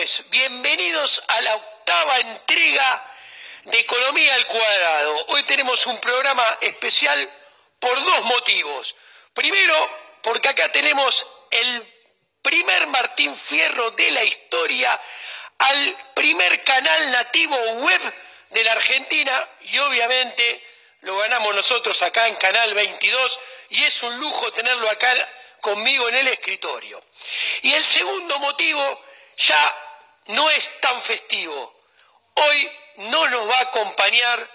noches, bienvenidos a la octava entrega de Economía al Cuadrado. Hoy tenemos un programa especial por dos motivos. Primero, porque acá tenemos el primer Martín Fierro de la historia al primer canal nativo web de la Argentina y obviamente lo ganamos nosotros acá en Canal 22 y es un lujo tenerlo acá conmigo en el escritorio. Y el segundo motivo ya no es tan festivo. Hoy no nos va a acompañar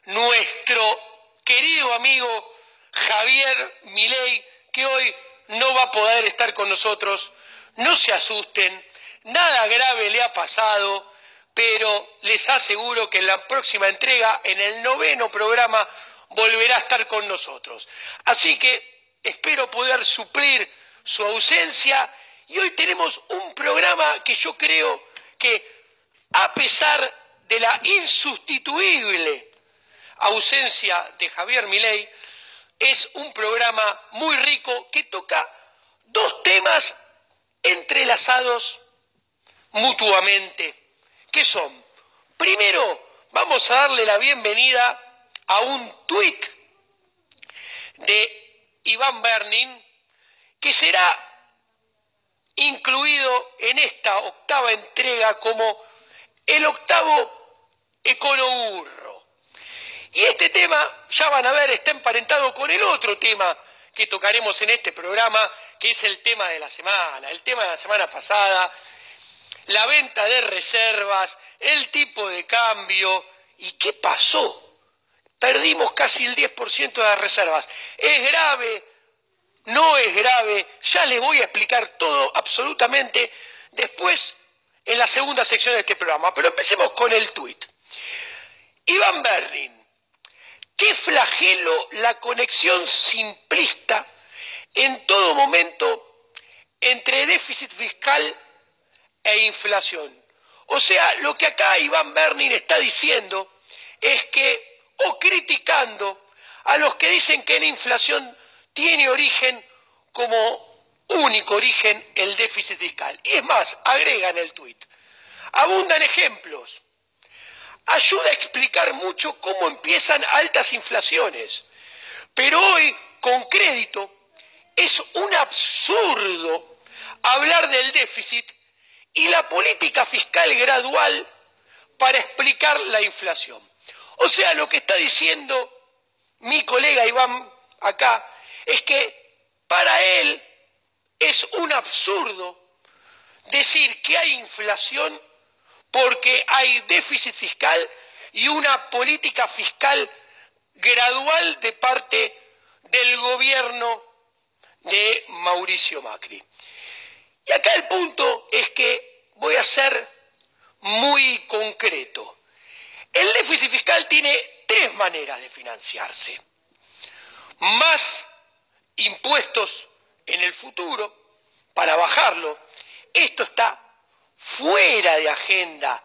nuestro querido amigo Javier Milei, que hoy no va a poder estar con nosotros. No se asusten, nada grave le ha pasado, pero les aseguro que en la próxima entrega, en el 9º programa, volverá a estar con nosotros. Así que espero poder suplir su ausencia y hoy tenemos un programa que yo creo que, a pesar de la insustituible ausencia de Javier Milei, es un programa muy rico que toca dos temas entrelazados mutuamente, que son, primero, vamos a darle la bienvenida a un tuit de Iván Bernin, que será incluido en esta octava entrega como el octavo Econoburro. Y este tema, ya van a ver, está emparentado con el otro tema que tocaremos en este programa, que es el tema de la semana, el tema de la semana pasada, la venta de reservas, el tipo de cambio. ¿Y qué pasó? Perdimos casi el 10% de las reservas. ¿Es grave? ¿No es grave? Ya les voy a explicar todo absolutamente después en la segunda sección de este programa. Pero empecemos con el tuit. Iván Bernin. Qué flagelo la conexión simplista en todo momento entre déficit fiscal e inflación. O sea, lo que acá Iván Bernin está diciendo es que, o criticando a los que dicen que la inflación tiene origen como único origen el déficit fiscal. Y es más, agrega en el tuit, abundan ejemplos. Ayuda a explicar mucho cómo empiezan altas inflaciones. Pero hoy, con crédito, es un absurdo hablar del déficit y la política fiscal gradual para explicar la inflación. O sea, lo que está diciendo mi colega Iván acá es que para él es un absurdo decir que hay inflación porque hay déficit fiscal y una política fiscal gradual de parte del gobierno de Mauricio Macri. Y acá el punto es que voy a ser muy concreto. El déficit fiscal tiene tres maneras de financiarse. Más impuestos en el futuro para bajarlo. Esto está fuera de agenda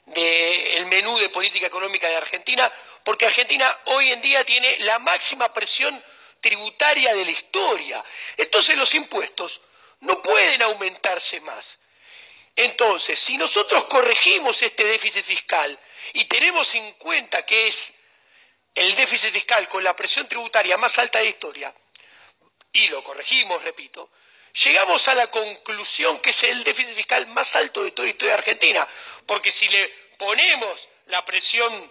del menú de política económica de Argentina, porque Argentina hoy en día tiene la máxima presión tributaria de la historia. Entonces los impuestos no pueden aumentarse más. Entonces, si nosotros corregimos este déficit fiscal y tenemos en cuenta que es el déficit fiscal con la presión tributaria más alta de la historia, y lo corregimos, repito, llegamos a la conclusión que es el déficit fiscal más alto de toda la historia de Argentina, porque si le ponemos la presión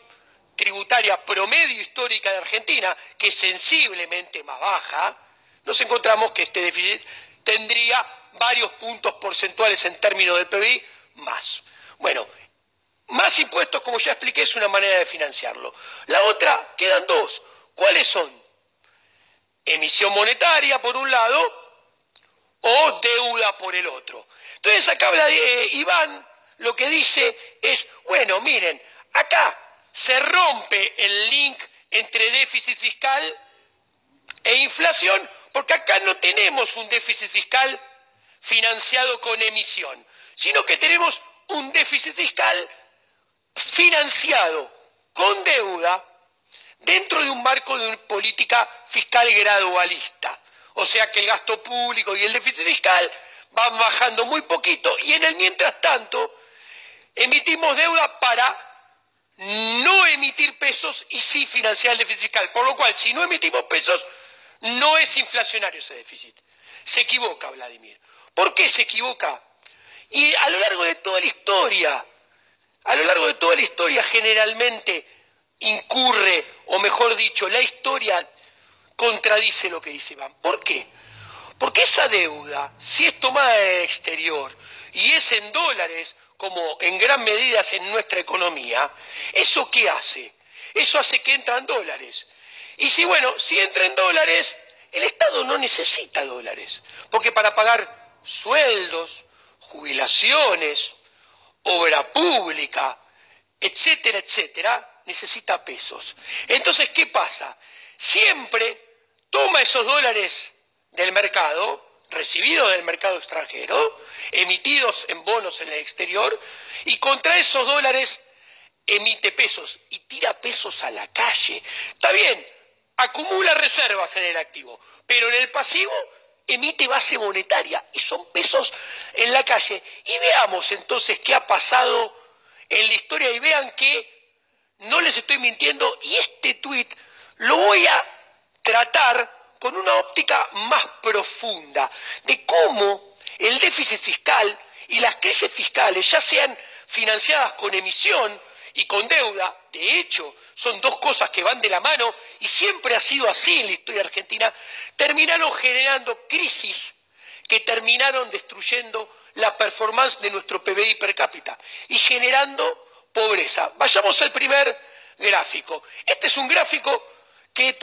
tributaria promedio histórica de Argentina, que es sensiblemente más baja, nos encontramos que este déficit tendría varios puntos porcentuales en términos del PBI más. Bueno, más impuestos, como ya expliqué, es una manera de financiarlo. La otra, quedan dos. ¿Cuáles son? Emisión monetaria, por un lado, o deuda por el otro. Entonces, acá habla de Iván, lo que dice es, bueno, miren, acá se rompe el link entre déficit fiscal e inflación, porque acá no tenemos un déficit fiscal financiado con emisión, sino que tenemos un déficit fiscal financiado con deuda dentro de un marco de una política fiscal gradualista. O sea que el gasto público y el déficit fiscal van bajando muy poquito y en el mientras tanto emitimos deuda para no emitir pesos y sí financiar el déficit fiscal. Por lo cual, si no emitimos pesos, no es inflacionario ese déficit. Se equivoca Vladimir. ¿Por qué se equivoca? Y a lo largo de toda la historia generalmente incurre, o mejor dicho, la historia contradice lo que dice Iván. ¿Por qué? Porque esa deuda, si es tomada del exterior y es en dólares, como en gran medida es en nuestra economía, ¿eso qué hace? Eso hace que entran dólares. Y si entra en dólares, el Estado no necesita dólares, porque para pagar sueldos, jubilaciones, obra pública, etcétera, etcétera, necesita pesos. Entonces, ¿qué pasa? Siempre toma esos dólares del mercado, recibidos del mercado extranjero, emitidos en bonos en el exterior, y contra esos dólares emite pesos y tira pesos a la calle. Está bien, acumula reservas en el activo, pero en el pasivo emite base monetaria y son pesos en la calle. Y veamos entonces qué ha pasado en la historia y vean que no les estoy mintiendo y este tuit lo voy a tratar con una óptica más profunda de cómo el déficit fiscal y las crisis fiscales, ya sean financiadas con emisión y con deuda, de hecho, son dos cosas que van de la mano y siempre ha sido así en la historia argentina, terminaron generando crisis que terminaron destruyendo la performance de nuestro PBI per cápita y generando pobreza. Vayamos al primer gráfico. Este es un gráfico que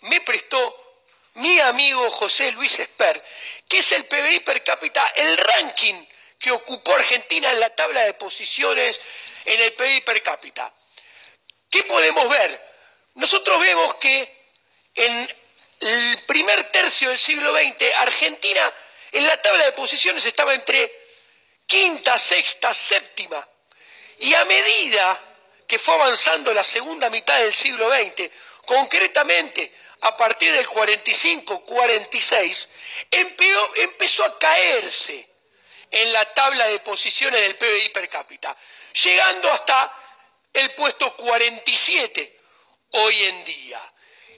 me prestó mi amigo José Luis Esper, que es el PBI per cápita, el ranking que ocupó Argentina en la tabla de posiciones en el PBI per cápita. ¿Qué podemos ver? Nosotros vemos que en el primer tercio del siglo XX, Argentina en la tabla de posiciones estaba entre quinta, sexta, séptima. Y a medida que fue avanzando la segunda mitad del siglo XX, concretamente a partir del 45, 46, empezó a caerse en la tabla de posiciones del PBI per cápita, llegando hasta el puesto 47 hoy en día.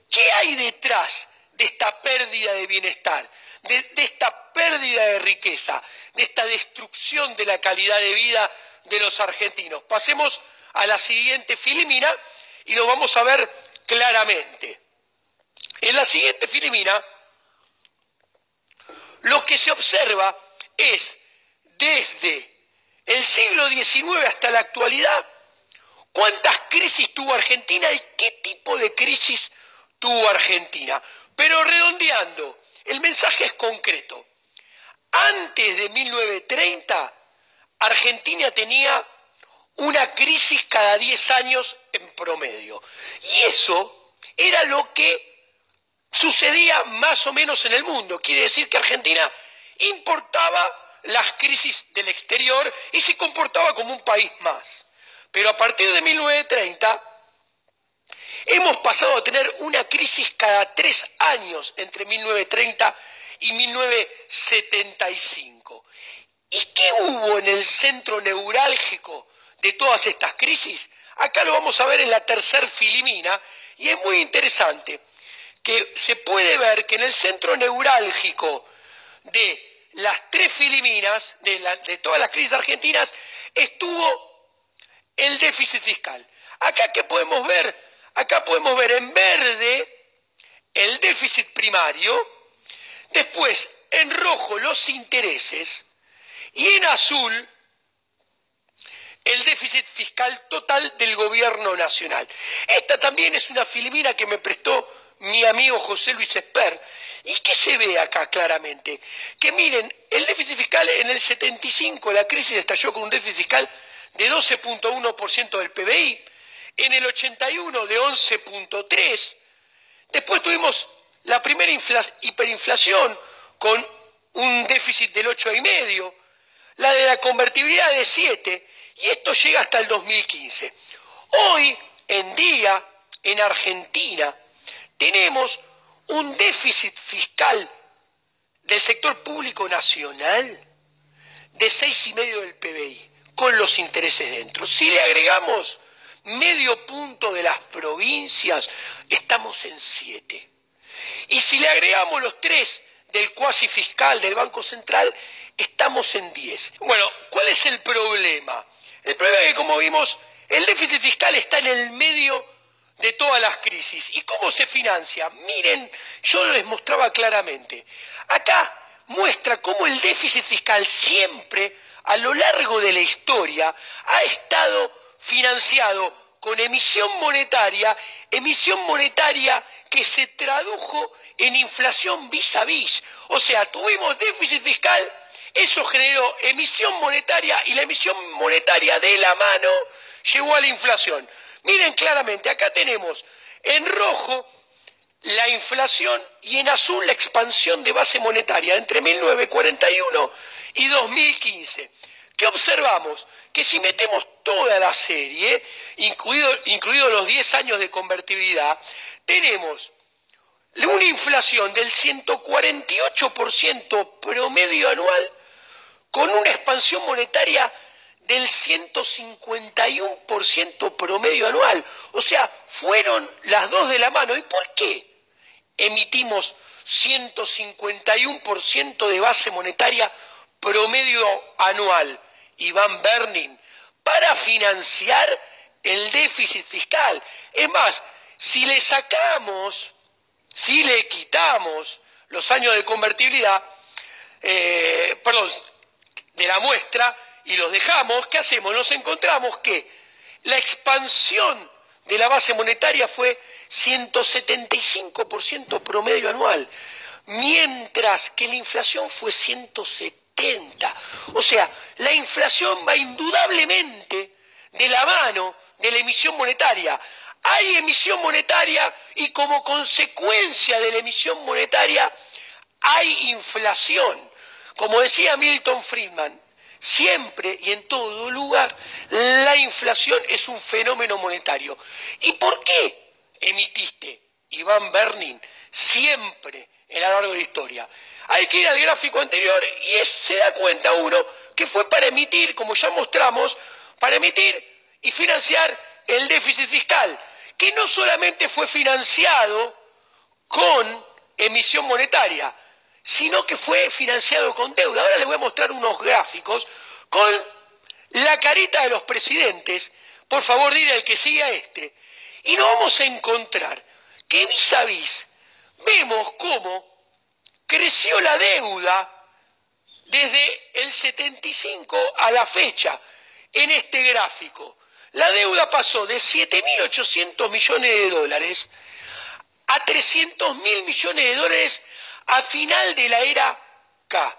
¿Qué hay detrás de esta pérdida de bienestar, de esta pérdida de riqueza, de esta destrucción de la calidad de vida de los argentinos? Pasemos a la siguiente filimina y lo vamos a ver claramente. En la siguiente filimina, lo que se observa es desde el siglo XIX hasta la actualidad, cuántas crisis tuvo Argentina y qué tipo de crisis tuvo Argentina. Pero redondeando, el mensaje es concreto. Antes de 1930, Argentina tenía una crisis cada 10 años en promedio. Y eso era lo que sucedía más o menos en el mundo. Quiere decir que Argentina importaba las crisis del exterior y se comportaba como un país más. Pero a partir de 1930 hemos pasado a tener una crisis cada 3 años entre 1930 y 1975. ¿Y qué hubo en el centro neurálgico de todas estas crisis? Acá lo vamos a ver en la tercer filimina y es muy interesante que se puede ver que en el centro neurálgico de las 3 filiminas, de todas las crisis argentinas, estuvo el déficit fiscal. Acá, ¿qué podemos ver? Acá podemos ver en verde el déficit primario, después en rojo los intereses y en azul el déficit fiscal total del gobierno nacional. Esta también es una filimina que me prestó mi amigo José Luis Esper. ¿Y qué se ve acá claramente? Que miren, el déficit fiscal en el 75, la crisis estalló con un déficit fiscal de 12.1% del PBI, en el 81 de 11.3%, después tuvimos la primera hiperinflación con un déficit del 8,5%, la de la convertibilidad de 7%, y esto llega hasta el 2015. Hoy en día, en Argentina, tenemos un déficit fiscal del sector público nacional de 6,5 del PBI, con los intereses dentro. Si le agregamos medio punto de las provincias, estamos en 7. Y si le agregamos los 3 del cuasi fiscal del Banco Central, estamos en 10. Bueno, ¿cuál es el problema? El problema es que, como vimos, el déficit fiscal está en el medio de todas las crisis. ¿Y cómo se financia? Miren, yo les mostraba claramente. Acá muestra cómo el déficit fiscal siempre, a lo largo de la historia, ha estado financiado con emisión monetaria que se tradujo en inflación vis a vis. O sea, tuvimos déficit fiscal, eso generó emisión monetaria y la emisión monetaria de la mano llevó a la inflación. Miren claramente, acá tenemos en rojo la inflación y en azul la expansión de base monetaria entre 1941 y 2015. ¿Qué observamos? Que si metemos toda la serie, incluidos los 10 años de convertibilidad, tenemos una inflación del 148% promedio anual con una expansión monetaria del 151% promedio anual. O sea, fueron las dos de la mano. ¿Y por qué emitimos 151% de base monetaria promedio anual, Iván Bernin? Para financiar el déficit fiscal. Es más, si le quitamos los años de convertibilidad, de la muestra, y los dejamos, ¿qué hacemos? Nos encontramos que la expansión de la base monetaria fue 175% promedio anual, mientras que la inflación fue 170. O sea, la inflación va indudablemente de la mano de la emisión monetaria. Hay emisión monetaria y como consecuencia de la emisión monetaria hay inflación. Como decía Milton Friedman, siempre y en todo lugar la inflación es un fenómeno monetario. ¿Y por qué emitiste, Iván Bernin, siempre en a lo largo de la historia? Hay que ir al gráfico anterior y se da cuenta uno que fue para emitir, como ya mostramos, para emitir y financiar el déficit fiscal, que no solamente fue financiado con emisión monetaria, sino que fue financiado con deuda. Ahora les voy a mostrar unos gráficos con la carita de los presidentes. Por favor, dile al que siga este. Y nos vamos a encontrar que vis a vis vemos cómo creció la deuda desde el 75 a la fecha en este gráfico. La deuda pasó de 7.800 millones de dólares a 300.000 millones de dólares a final de la era K.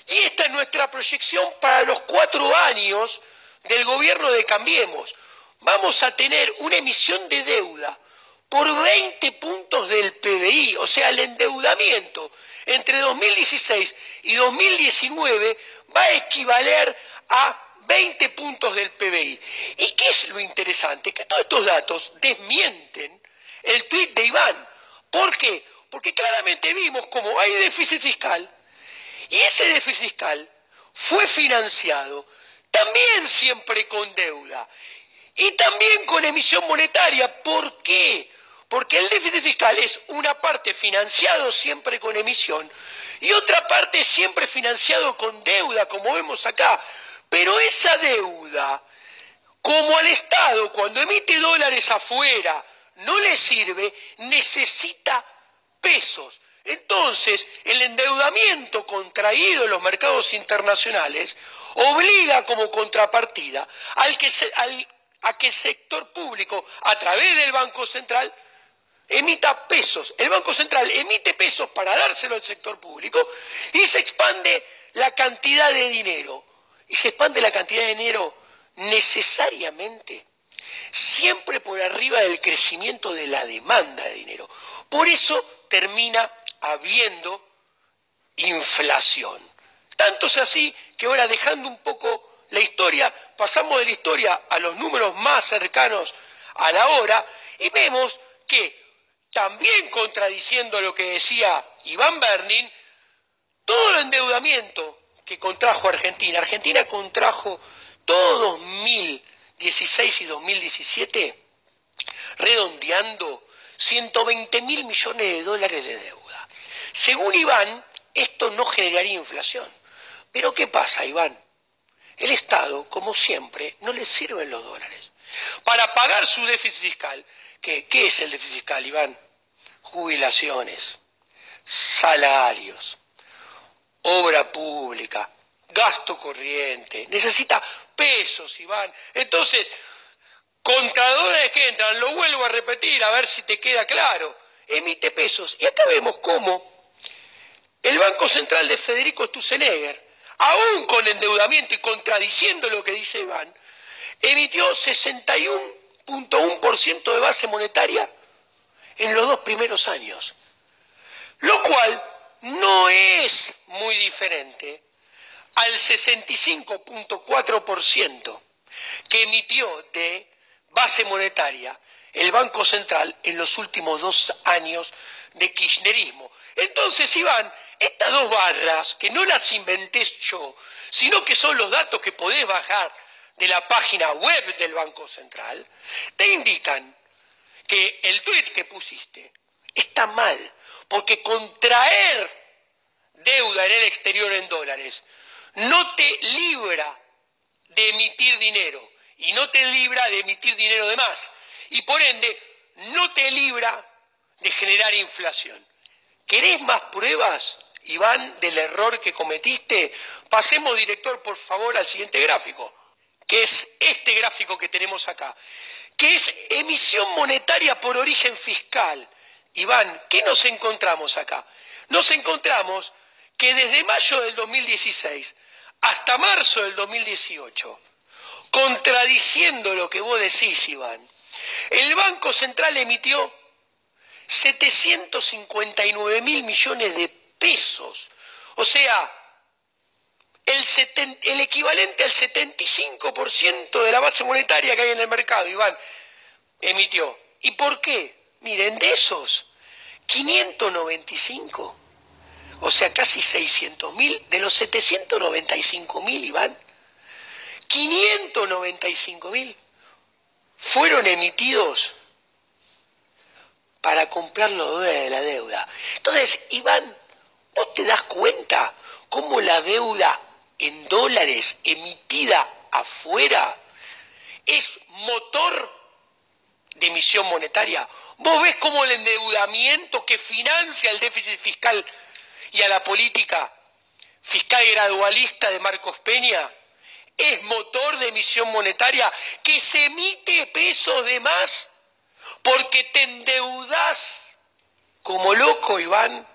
Y esta es nuestra proyección para los 4 años del gobierno de Cambiemos. Vamos a tener una emisión de deuda por 20 puntos del PBI, o sea, el endeudamiento entre 2016 y 2019 va a equivaler a 20 puntos del PBI. ¿Y qué es lo interesante? Que todos estos datos desmienten el tuit de Iván. ¿Por qué? Porque claramente vimos cómo hay déficit fiscal y ese déficit fiscal fue financiado también siempre con deuda y también con emisión monetaria. ¿Por qué? Porque el déficit fiscal es una parte financiado siempre con emisión y otra parte siempre financiado con deuda, como vemos acá. Pero esa deuda, como al Estado cuando emite dólares afuera no le sirve, necesita pesos. Entonces, el endeudamiento contraído en los mercados internacionales obliga como contrapartida a que el sector público, a través del Banco Central, emita pesos. El Banco Central emite pesos para dárselo al sector público y se expande la cantidad de dinero. Y se expande la cantidad de dinero necesariamente siempre por arriba del crecimiento de la demanda de dinero. Por eso termina habiendo inflación. Tanto es así que ahora, dejando un poco la historia, pasamos de la historia a los números más cercanos a la hora y vemos que, también contradiciendo lo que decía Iván Bernin, todo el endeudamiento que contrajo Argentina, Argentina contrajo todo 2016 y 2017, redondeando 120.000 millones de dólares de deuda. Según Iván, esto no generaría inflación. Pero ¿qué pasa, Iván? El Estado, como siempre, no le sirven los dólares. Para pagar su déficit fiscal, ¿qué es el déficit fiscal, Iván? Jubilaciones, salarios, obra pública, gasto corriente. Necesita pesos, Iván. Entonces, contra dólares que entran, lo vuelvo a repetir, a ver si te queda claro, emite pesos. Y acá vemos cómo el Banco Central de Federico Sturzenegger, aún con endeudamiento y contradiciendo lo que dice Iván, emitió 61.1% de base monetaria en los 2 primeros años, lo cual no es muy diferente al 65.4% que emitió de base monetaria el Banco Central en los últimos 2 años de kirchnerismo. Entonces, Iván, estas 2 barras, que no las inventé yo, sino que son los datos que podés bajar de la página web del Banco Central, te indican que el tuit que pusiste está mal, porque contraer deuda en el exterior en dólares no te libra de emitir dinero y no te libra de emitir dinero de más y por ende no te libra de generar inflación. ¿Querés más pruebas, Iván, del error que cometiste? Pasemos, director, por favor, al siguiente gráfico, que es este gráfico que tenemos acá, que es emisión monetaria por origen fiscal. Iván, ¿qué nos encontramos acá? Nos encontramos que desde mayo del 2016 hasta marzo del 2018, contradiciendo lo que vos decís, Iván, el Banco Central emitió 759.000 millones de pesos, o sea, el equivalente al 75% de la base monetaria que hay en el mercado, Iván, emitió. ¿Y por qué? Miren, de esos 595, o sea, casi 600.000, de los 795.000, Iván, 595.000 fueron emitidos para comprar los dólares de la deuda. Entonces, Iván, ¿vos te das cuenta cómo la deuda en dólares emitida afuera es motor de emisión monetaria? ¿Vos ves cómo el endeudamiento que financia el déficit fiscal y a la política fiscal gradualista de Marcos Peña es motor de emisión monetaria, que se emite pesos de más porque te endeudás como loco, Iván?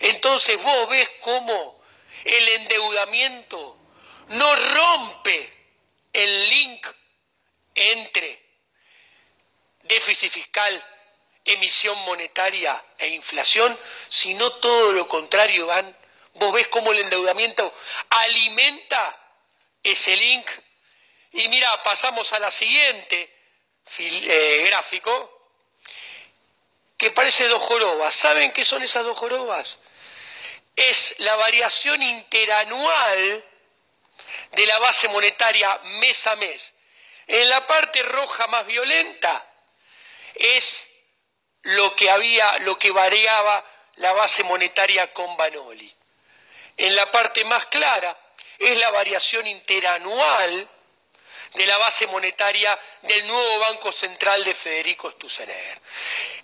Entonces vos ves cómo el endeudamiento no rompe el link entre déficit fiscal, emisión monetaria e inflación, sino todo lo contrario, Iván. Vos ves cómo el endeudamiento alimenta ese link. Y mira, pasamos a la siguiente gráfico, que parece 2 jorobas. ¿Saben qué son esas 2 jorobas? Es la variación interanual de la base monetaria mes a mes. En la parte roja más violenta es lo que variaba la base monetaria con Vanoli. En la parte más clara es la variación interanual de la base monetaria del nuevo Banco Central de Federico Sturzenegger.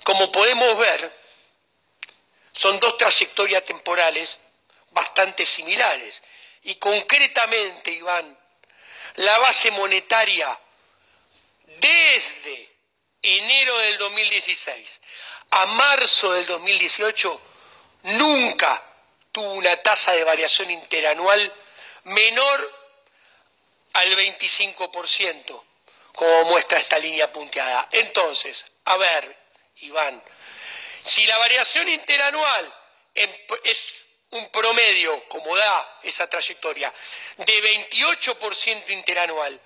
Como podemos ver, son 2 trayectorias temporales bastante similares. Y concretamente, Iván, la base monetaria desde enero del 2016 a marzo del 2018 nunca tuvo una tasa de variación interanual menor al 25%, como muestra esta línea punteada. Entonces, a ver, Iván, si la variación interanual es un promedio, como da esa trayectoria, de 28% interanual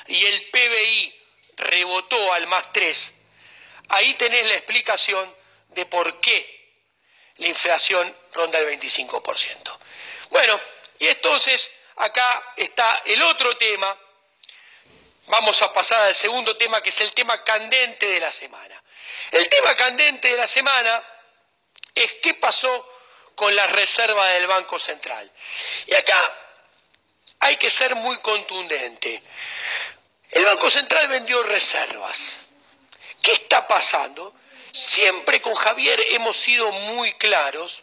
y el PBI rebotó al +3, ahí tenés la explicación de por qué la inflación inflación ronda el 25%. Bueno, y entonces acá está el otro tema. Vamos a pasar al segundo tema, que es el tema candente de la semana. El tema candente de la semana es qué pasó con las reservas del Banco Central. Y acá hay que ser muy contundente. El Banco Central vendió reservas. ¿Qué está pasando? Siempre con Javier hemos sido muy claros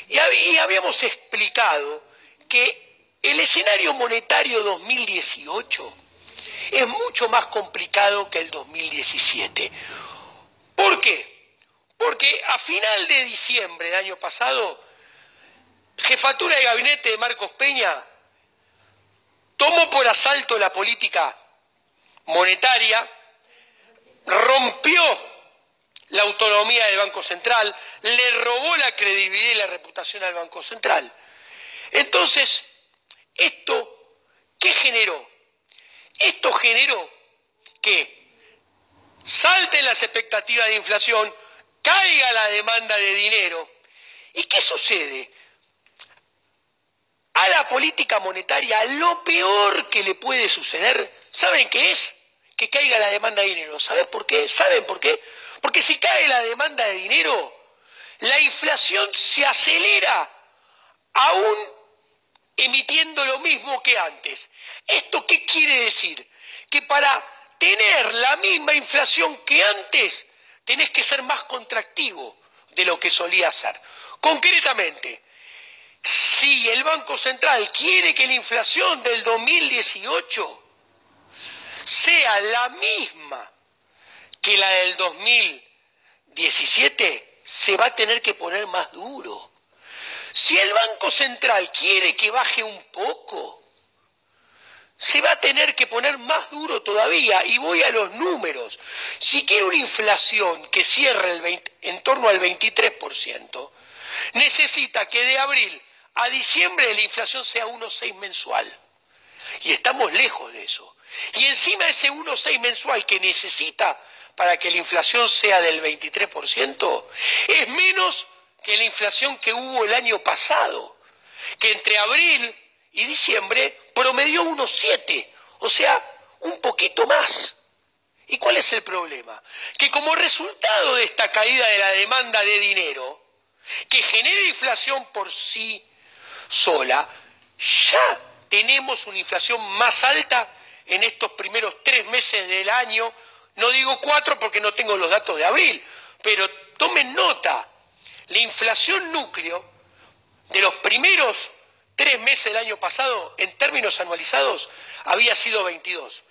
y habíamos explicado que el escenario monetario 2018 es mucho más complicado que el 2017. ¿Por qué? Porque a final de diciembre del año pasado, Jefatura de Gabinete de Marcos Peña tomó por asalto la política monetaria, rompió la autonomía del Banco Central, le robó la credibilidad y la reputación al Banco Central. Entonces, ¿esto qué generó? Esto generó que salten las expectativas de inflación, caiga la demanda de dinero. ¿Y qué sucede? A la política monetaria lo peor que le puede suceder, ¿saben qué es? Que caiga la demanda de dinero. ¿Saben por qué? ¿Saben por qué? Porque si cae la demanda de dinero, la inflación se acelera aún emitiendo lo mismo que antes. ¿Esto qué quiere decir? Que para tener la misma inflación que antes, tenés que ser más contractivo de lo que solía ser. Concretamente, si el Banco Central quiere que la inflación del 2018 sea la misma que la del 2017, se va a tener que poner más duro. Si el Banco Central quiere que baje un poco, se va a tener que poner más duro todavía. Y voy a los números. Si quiere una inflación que cierre en torno al 23%, necesita que de abril a diciembre la inflación sea 1,6 mensual. Y estamos lejos de eso. Y encima ese 1,6 mensual que necesita para que la inflación sea del 23%, es menos que la inflación que hubo el año pasado, que entre abril y diciembre promedió 1,7, o sea, un poquito más. ¿Y cuál es el problema? Que como resultado de esta caída de la demanda de dinero, que genera inflación por sí sola, ya tenemos una inflación más alta en estos primeros 3 meses del año. No digo 4 porque no tengo los datos de abril, pero tomen nota, la inflación núcleo de los primeros 3 meses del año pasado, en términos anualizados, había sido 22.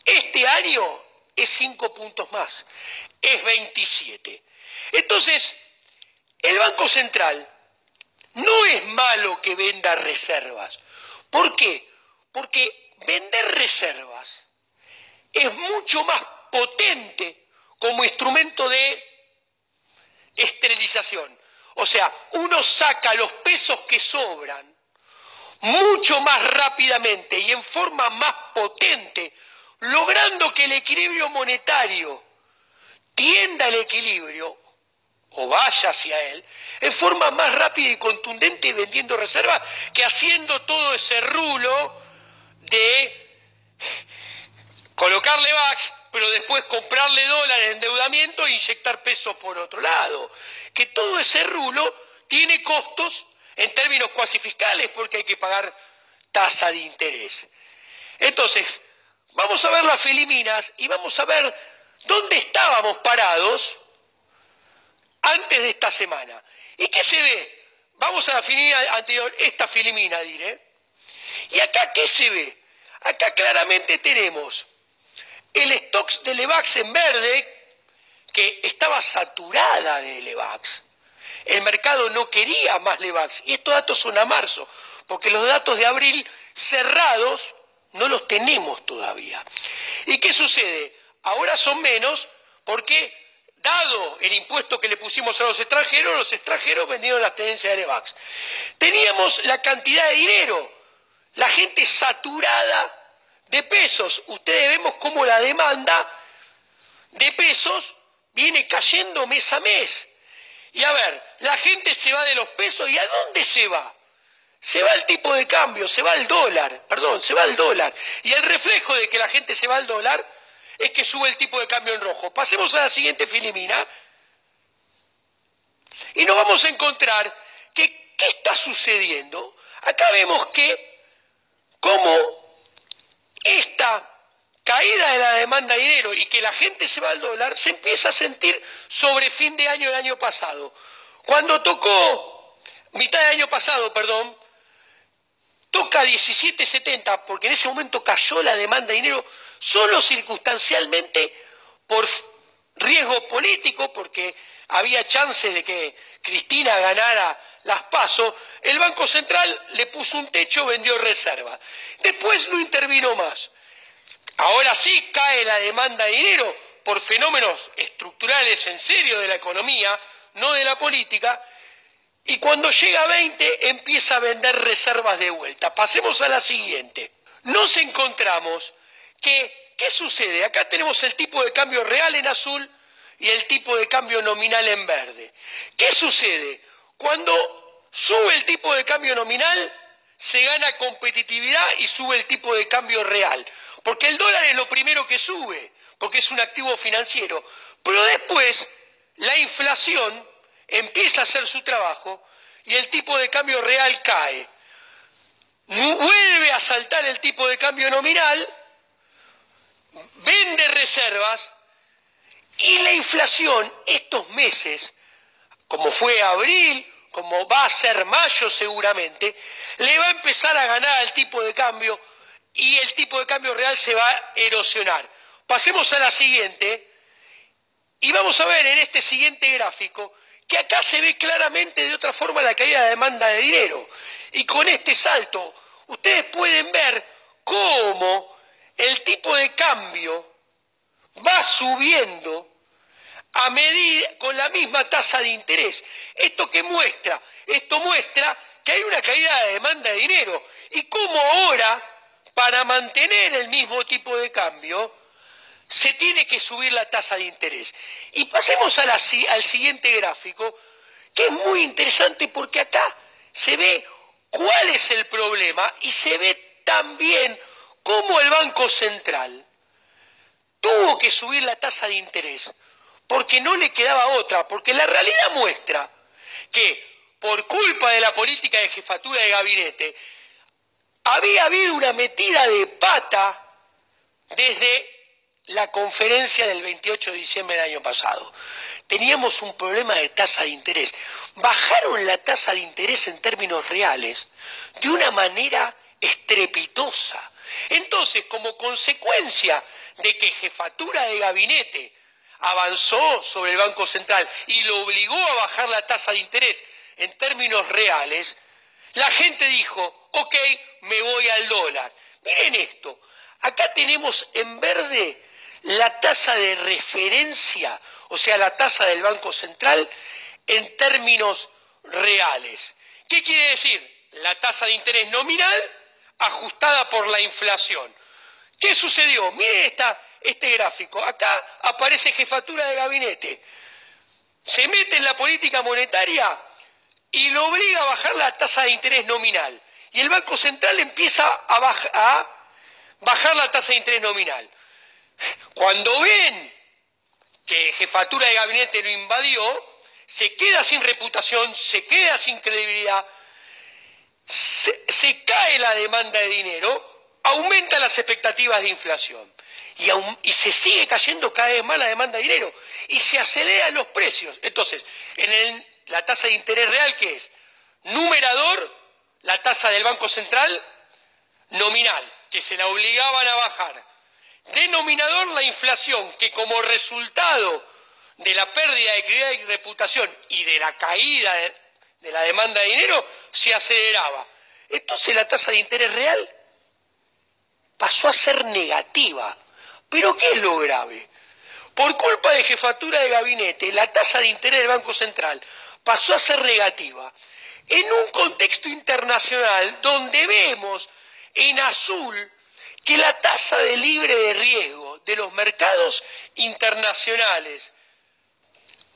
Este año es 5 puntos más, es 27. Entonces, el Banco Central no es malo que venda reservas. ¿Por qué? Porque vender reservas es mucho más potente como instrumento de esterilización. O sea, uno saca los pesos que sobran mucho más rápidamente y en forma más potente, logrando que el equilibrio monetario tienda al equilibrio o vaya hacia él, en forma más rápida y contundente vendiendo reservas que haciendo todo ese rulo de colocarle VAX, pero después comprarle dólares de endeudamiento e inyectar pesos por otro lado. Que todo ese rulo tiene costos en términos cuasi fiscales porque hay que pagar tasa de interés. Entonces, vamos a ver las filiminas y vamos a ver dónde estábamos parados antes de esta semana. ¿Y qué se ve? Vamos a la filimina anterior, esta filimina diré. ¿Y acá qué se ve? Acá claramente tenemos el stock de Levax en verde, que estaba saturada de Levax. El mercado no quería más Levax. Y estos datos son a marzo, porque los datos de abril cerrados no los tenemos todavía. ¿Y qué sucede? Ahora son menos porque, dado el impuesto que le pusimos a los extranjeros vendieron las tenencias de Levax. Teníamos la cantidad de dinero, la gente saturada de pesos. Ustedes vemos cómo la demanda de pesos viene cayendo mes a mes. Y a ver, la gente se va de los pesos, ¿y a dónde se va? Se va el tipo de cambio, se va el dólar, perdón, se va el dólar. Y el reflejo de que la gente se va al dólar es que sube el tipo de cambio en rojo. Pasemos a la siguiente filimina y nos vamos a encontrar que, ¿qué está sucediendo? Acá vemos que como esta caída de la demanda de dinero y que la gente se va al dólar se empieza a sentir sobre fin de año del año pasado. Cuando tocó, mitad del año pasado, perdón, toca 17.70 porque en ese momento cayó la demanda de dinero solo circunstancialmente por riesgo político, porque había chances de que Cristina ganara las PASO, el Banco Central le puso un techo, vendió reservas. Después no intervino más. Ahora sí cae la demanda de dinero por fenómenos estructurales en serio de la economía, no de la política, y cuando llega a 20 empieza a vender reservas de vuelta. Pasemos a la siguiente. Nos encontramos que, ¿qué sucede? Acá tenemos el tipo de cambio real en azul y el tipo de cambio nominal en verde. ¿Qué sucede? Cuando sube el tipo de cambio nominal, se gana competitividad y sube el tipo de cambio real. Porque el dólar es lo primero que sube, porque es un activo financiero. Pero después, la inflación empieza a hacer su trabajo y el tipo de cambio real cae. Vuelve a saltar el tipo de cambio nominal, vende reservas y la inflación estos meses, como fue abril, como va a ser mayo seguramente, le va a empezar a ganar al tipo de cambio y el tipo de cambio real se va a erosionar. Pasemos a la siguiente y vamos a ver en este siguiente gráfico que acá se ve claramente de otra forma la caída de demanda de dinero. Y con este salto ustedes pueden ver cómo el tipo de cambio va subiendo a medida con la misma tasa de interés. ¿Esto qué muestra? Esto muestra que hay una caída de demanda de dinero y cómo ahora, para mantener el mismo tipo de cambio, se tiene que subir la tasa de interés. Y pasemos a al siguiente gráfico, que es muy interesante porque acá se ve cuál es el problema y se ve también cómo el Banco Central tuvo que subir la tasa de interés porque no le quedaba otra, porque la realidad muestra que por culpa de la política de jefatura de gabinete había habido una metida de pata desde la conferencia del 28 de diciembre del año pasado. Teníamos un problema de tasa de interés. Bajaron la tasa de interés en términos reales de una manera estrepitosa. Entonces, como consecuencia de que jefatura de gabinete avanzó sobre el Banco Central y lo obligó a bajar la tasa de interés en términos reales, la gente dijo, ok, me voy al dólar. Miren esto, acá tenemos en verde la tasa de referencia, o sea, la tasa del Banco Central en términos reales. ¿Qué quiere decir? La tasa de interés nominal ajustada por la inflación. ¿Qué sucedió? Miren este gráfico. Acá aparece jefatura de gabinete. Se mete en la política monetaria y lo obliga a bajar la tasa de interés nominal. Y el Banco Central empieza a bajar la tasa de interés nominal. Cuando ven que jefatura de gabinete lo invadió, se queda sin reputación, se queda sin credibilidad, se cae la demanda de dinero, aumentan las expectativas de inflación y se sigue cayendo cada vez más la demanda de dinero y se aceleran los precios. Entonces, la tasa de interés real, ¿qué es? Numerador, la tasa del Banco Central nominal, que se la obligaban a bajar. Denominador, la inflación, que como resultado de la pérdida de credibilidad y reputación y de la caída de la demanda de dinero, se aceleraba. Entonces la tasa de interés real pasó a ser negativa. ¿Pero qué es lo grave? Por culpa de jefatura de gabinete, la tasa de interés del Banco Central pasó a ser negativa. En un contexto internacional donde vemos en azul que la tasa de libre de riesgo de los mercados internacionales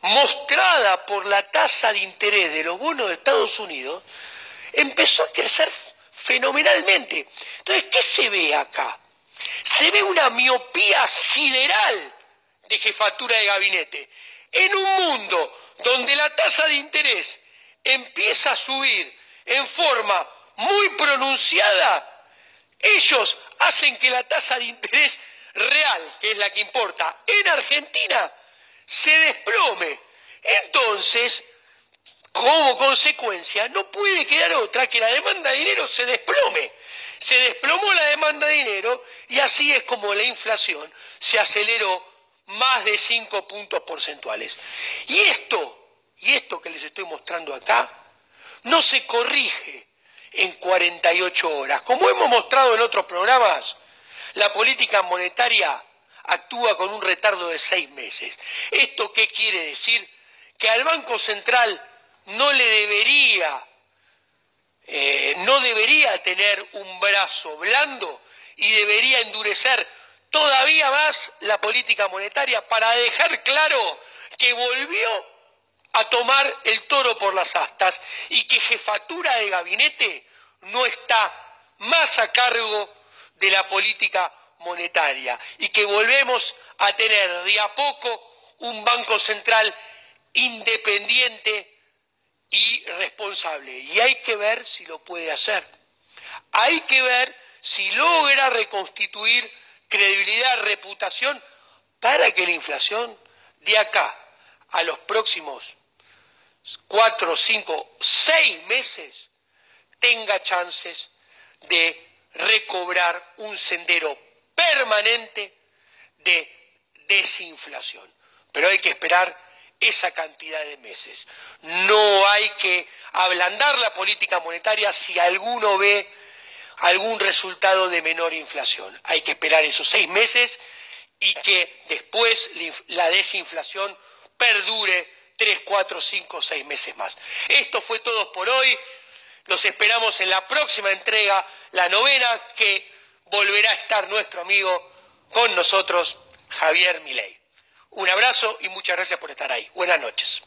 mostrada por la tasa de interés de los bonos de Estados Unidos, empezó a crecer fenomenalmente. Entonces, ¿qué se ve acá? Se ve una miopía sideral de jefatura de gabinete. En un mundo donde la tasa de interés empieza a subir en forma muy pronunciada, ellos hacen que la tasa de interés real, que es la que importa, en Argentina, se desplome. Entonces, como consecuencia, no puede quedar otra que la demanda de dinero se desplome. Se desplomó la demanda de dinero y así es como la inflación se aceleró más de 5 puntos porcentuales. Y esto que les estoy mostrando acá, no se corrige en 48 horas. Como hemos mostrado en otros programas, la política monetaria actúa con un retardo de 6 meses. ¿Esto qué quiere decir? Que al Banco Central no debería tener un brazo blando y debería endurecer todavía más la política monetaria para dejar claro que volvió a tomar el toro por las astas y que jefatura de gabinete no está más a cargo de la política monetaria y que volvemos a tener de a poco un Banco Central independiente y responsable. Y hay que ver si lo puede hacer. Hay que ver si logra reconstituir credibilidad, reputación, para que la inflación de acá a los próximos 4, 5, 6 meses tenga chances de recobrar un sendero permanente de desinflación. Pero hay que esperar esa cantidad de meses. No hay que ablandar la política monetaria si alguno ve algún resultado de menor inflación. Hay que esperar esos 6 meses y que después la desinflación perdure 3, 4, 5, 6 meses más. Esto fue todo por hoy. Los esperamos en la próxima entrega, la 9ª, que volverá a estar nuestro amigo con nosotros, Javier Milei. Un abrazo y muchas gracias por estar ahí. Buenas noches.